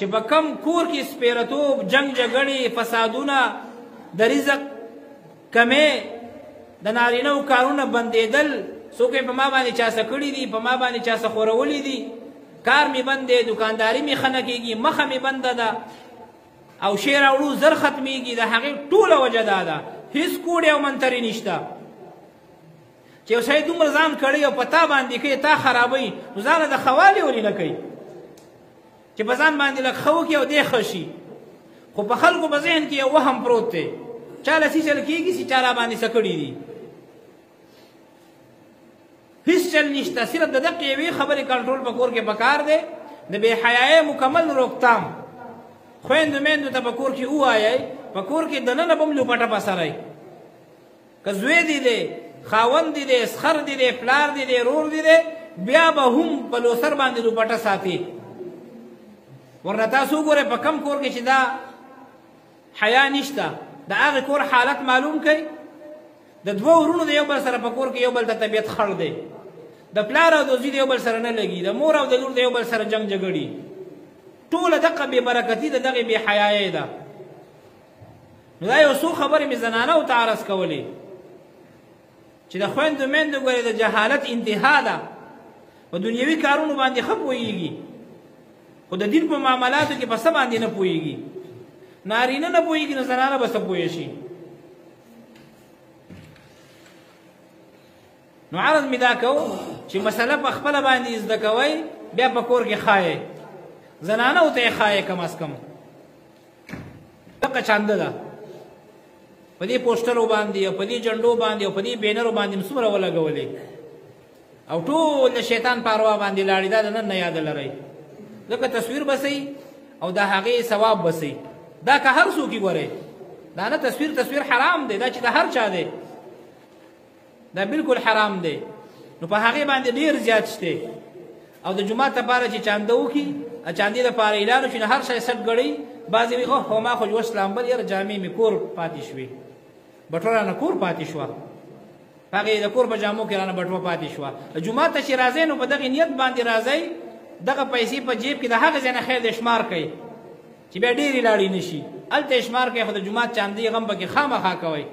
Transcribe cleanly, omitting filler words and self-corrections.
چې په کم کور کې سپیرتوب، جنگ جګړې، فسادونه، د رزق کمې، د نارینهو کارونه بندېدل، څوک یې په ما باندې چا څه کړي دي، په ما باندې چا څه خورولی دي، کار مې بند دی، دکانداري مې ښه نه کېږي، مخه مې بنده ده او شی راوړو زر ختمېږي. د هغې ټوله وجه دا ده هېڅ کوډې او منترې نشته چې یو سړی دومره ځان کړی او په تا باندې کوي، تا خرابوي، نو ځانه د ښه والي ولې نه کوي چې په ځان باندې لږ ښه وکړي او دی ښه شي. خو په خلکو په ذهن کې یو وهم پروت دی، چا له څه چل کېږي چې چا را باندې څه کړي دي. هیڅ چل نشته، صرف د دقې یوې خبرې کنټرول په کور کې پکار دی. د بې حیایۍ مکمل روکتام خویندو میندو ته په کور کې ووایئ، په کور کې دننه به هم لوپټه پسروئ، که زوی دې دی، خاوند دې دی، سخر دې دی، پلار دې دی، رور دې دی، بیا به هم په لوسر باندې لوپټه ساتي. ورنه تاسو وګورئ په کم کور کې چې دا حیا نشته، د هغې کور حالت معلوم کړئ. د دوه ورونو د یو بل سره په کور کې یو بل ته طبیعت خړ دی، د پلار او د زوی د یو بل سره نه لګي، د مور او د لور د یو بل سره جنګ جګړې، ټوله دغه بې برکتي د دغې بې حیایۍ ده. نو دا یو څو خبرې مې زنانو ته عرض کولې چې د خویندو میندو ګورې د جهالت انتها ده، په دنیوي کارونو باندې ښه پوهېږي خو د دین په معاملاتو کې په څه باندې نه پوهېږي. نارینه نه پوهېږي نو زنانه به څه پوهې شي. نو عرض مې دا کوو چې مسله په خپله باندې زده کوئ، بیا په کور کې ښایئ، زنانو ته یې ښایئ کم از کم. دغه چانده ده په دې پوسټرو باندې او په دې جنډو باندې او په دې بینرو باندې م څومره ولګولې او ټول د شیطان پاروا باندې لاړې، دا د نن نه یاد لرئ. ځکه تصویر بسئ او د هغې ثواب بسئ. دا که هر څوک یې ګورئ، دا نه تصویر حرام دی، دا چې د هر چا دی دا بالکل حرام دی. نو په هغې باندې ډېر زیات شته. او د جومات لپاره چې چانده وکړي، چاندې لپاره اعلان وشي، نو هر شی سټ ګړئ. بعضې وایي هو ما خو یوه سلامبر یاره جامې مې کور پاتې شوې، بټوه رانه کور پاتې شوه، هغې د کور په جامو کې رانه بټوه پاتې شوه. جومات ته چې راځئ نو په دغې نیت باندې راځئ، دغه پیسې په جیب کې د هغه ځای نه خیر د شمار کوئ چې بیا ډېرې لاړې نه شي. هلته یې شمار کوئ، خو د جومات چاندې غم پکې خامخا کوئ.